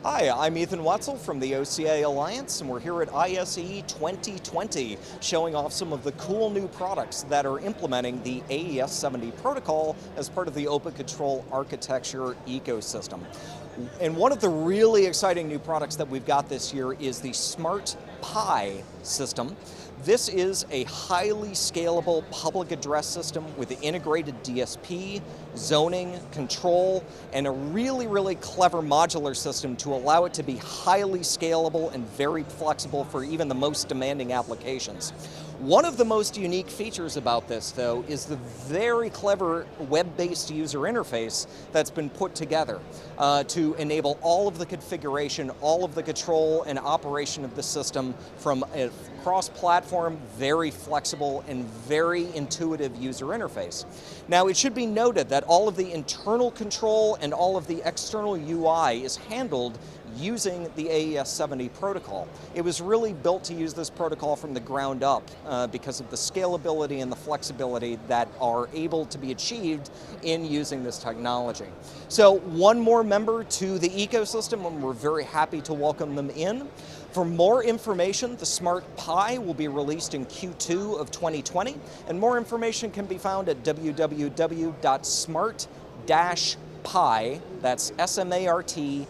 Hi, I'm Ethan Wetzel from the OCA Alliance, and we're here at ISE 2020 showing off some of the cool new products that are implementing the AES70 protocol as part of the open control architecture ecosystem. And one of the really exciting new products that we've got this year is the Smart Pi system. This is a highly scalable public address system with integrated DSP, zoning, control, and a really clever modular system to allow it to be highly scalable and very flexible for even the most demanding applications. One of the most unique features about this, though, is the very clever web-based user interface that's been put together to enable all of the configuration, all of the control and operation of the system from a cross-platform, very flexible, and very intuitive user interface. Now, it should be noted that all of the internal control and all of the external UI is handled using the AES70 protocol. It was really built to use this protocol from the ground up because of the scalability and the flexibility that are able to be achieved in using this technology. So one more member to the ecosystem, and we're very happy to welcome them in. For more information, the Smart Pi will be released in Q2 of 2020, and more information can be found at www.smart-pi, that's SMART-pi.com.